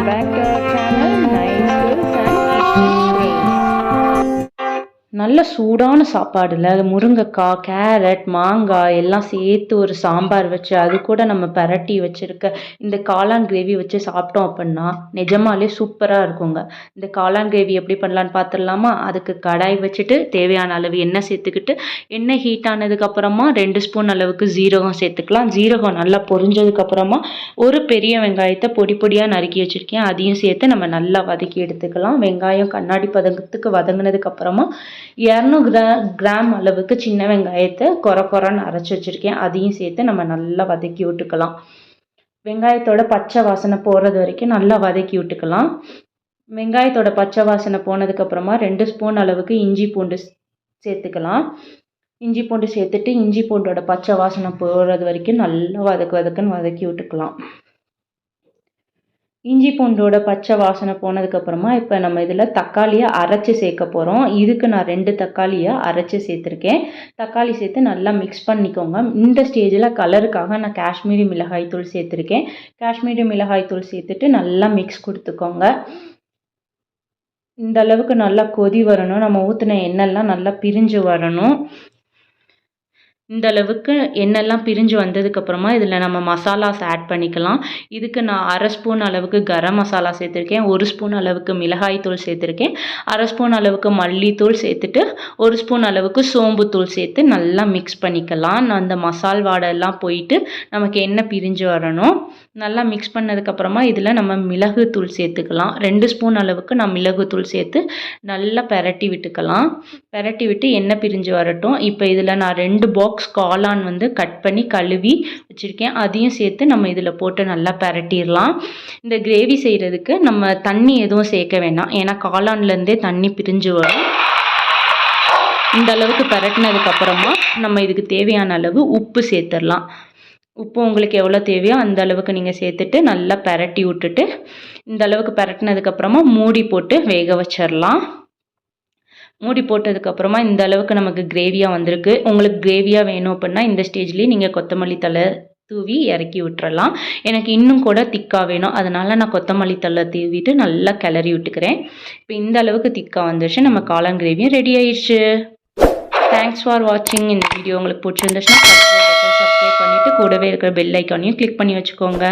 back to our channel Nice Skills and Kitchen Brains. நல்ல சூடான சாப்பாடுல முருங்கைக்காய், கேரட், மாங்காய் எல்லாம் சேர்த்து ஒரு சாம்பார் வச்சு அது கூட நம்ம பரட்டி வச்சிருக்க இந்த காளான் கிரேவி வச்சு சாப்பிட்டோம் அப்படின்னா நிஜமாலே சூப்பராக இருக்குங்க. இந்த காளான் கிரேவி எப்படி பண்ணலான்னு பார்த்துடலாமா? அதுக்கு கடாய் வச்சுட்டு தேவையான அளவு எண்ணெய் சேர்த்துக்கிட்டு எண்ணெய் ஹீட் ஆனதுக்கப்புறமா 2 ஸ்பூன் அளவுக்கு ஜீரகம் சேர்த்துக்கலாம். ஜீரகம் நல்லா பொரிஞ்சதுக்கப்புறமா ஒரு பெரிய வெங்காயத்தை பொடி பொடியாக நறுக்கி வச்சுருக்கேன், அதையும் சேர்த்து நம்ம நல்லா வதக்கி எடுத்துக்கலாம். வெங்காயம் கண்ணாடி பதத்துக்கு வதங்கினதுக்கப்புறமா 200 கிராம் அளவுக்கு சின்ன வெங்காயத்தை கொரன்னு அரைச்சி வச்சுருக்கேன், அதையும் சேர்த்து நம்ம நல்லா வதக்கி விட்டுக்கலாம். வெங்காயத்தோட பச்சை வாசனை போகிறது வரைக்கும் நல்லா வதக்கி விட்டுக்கலாம். வெங்காயத்தோட பச்சை வாசனை போனதுக்கப்புறமா 2 ஸ்பூன் அளவுக்கு இஞ்சி பூண்டு சேர்த்துக்கலாம். இஞ்சி பூண்டு சேர்த்துட்டு இஞ்சி பூண்டோட பச்சை வாசனை போகிறது வரைக்கும் நல்லா வதக்குன்னு வதக்கி விட்டுக்கலாம். இஞ்சி பூண்டோட பச்சை வாசனை போனதுக்கப்புறமா இப்போ நம்ம இதில் தக்காளியை அரைச்சி சேர்க்க போகிறோம். இதுக்கு நான் 2 தக்காளியை அரைச்சி சேர்த்துருக்கேன். தக்காளி சேர்த்து நல்லா மிக்ஸ் பண்ணிக்கோங்க. இந்த ஸ்டேஜில் கலருக்காக நான் காஷ்மீரி மிளகாய் தூள் சேர்த்துருக்கேன். காஷ்மீரி மிளகாய் தூள் சேர்த்துட்டு நல்லா மிக்ஸ் கொடுத்துக்கோங்க. இந்த அளவுக்கு நல்லா கொதி வரணும். நம்ம ஊற்றின எண்ணெய்லாம் நல்லா பிரிஞ்சு வரணும். இந்த அளவுக்கு எண்ணெய்லாம் பிரிஞ்சு வந்ததுக்கப்புறமா இதில் நம்ம மசாலாஸ் ஆட் பண்ணிக்கலாம். இதுக்கு நான் 1/2 ஸ்பூன் அளவுக்கு கரம் மசாலா சேர்த்துருக்கேன், 1 ஸ்பூன் அளவுக்கு மிளகாய் தூள் சேர்த்துருக்கேன், 1/2 ஸ்பூன் அளவுக்கு மல்லித்தூள் சேர்த்துட்டு 1 ஸ்பூன் அளவுக்கு சோம்புத்தூள் சேர்த்து நல்லா மிக்ஸ் பண்ணிக்கலாம். அந்த மசால் வாடெல்லாம் போயிட்டு நமக்கு எண்ணெய் பிரிஞ்சு வரணும். நல்லா மிக்ஸ் பண்ணதுக்கப்புறமா இதில் நம்ம மிளகுத்தூள் சேர்த்துக்கலாம். 2 ஸ்பூன் அளவுக்கு நான் மிளகுத்தூள் சேர்த்து நல்லா பெரட்டி விட்டுக்கலாம். பெரட்டி விட்டு எண்ணெய் பிரிஞ்சு வரட்டும். இப்போ இதில் நான் 2 பாக்ஸ் காளான் கட் பண்ணி கழுவி வச்சுருக்கேன், அதையும் சேர்த்து நம்ம இதில் போட்டு நல்லா பெரட்டிடலாம். இந்த கிரேவி செய்கிறதுக்கு நம்ம தண்ணி எதுவும் சேர்க்க வேண்டாம், ஏன்னா காளான்லேருந்தே தண்ணி பிரிஞ்சு வரும். இந்த அளவுக்கு பெரட்டினதுக்கப்புறமா நம்ம இதுக்கு தேவையான அளவு உப்பு சேர்த்துடலாம். உப்பு உங்களுக்கு எவ்வளோ தேவையோ அந்த அளவுக்கு நீங்கள் சேர்த்துட்டு நல்லா பெரட்டி விட்டுட்டு இந்த அளவுக்கு பெரட்டினதுக்கப்புறமா மூடி போட்டு வேக வச்சிடலாம். மூடி போட்டதுக்கப்புறமா இந்த அளவுக்கு நமக்கு கிரேவியாக வந்திருக்கு. உங்களுக்கு கிரேவியாக வேணும் அப்படின்னா இந்த ஸ்டேஜ்லேயே நீங்கள் கொத்தமல்லி தழை தூவி இறக்கி விட்டுறலாம். எனக்கு இன்னும் கூட திக்காக வேணும், அதனால் நான் கொத்தமல்லி தழை தூவிட்டு நல்லா கிளறி விட்டுக்கிறேன். இப்போ இந்த அளவுக்கு திக்காக வந்துருச்சு, நம்ம காளான் கிரேவியும் ரெடி ஆயிடுச்சு. தேங்க்ஸ் ஃபார் வாட்சிங். இந்த வீடியோ உங்களுக்கு பிடிச்சிருந்துச்சுன்னா சப்ஸ்கிரைப் பண்ணிவிட்டு கூடவே இருக்கிற பெல் ஐக்கானையும் கிளிக் பண்ணி வச்சுக்கோங்க.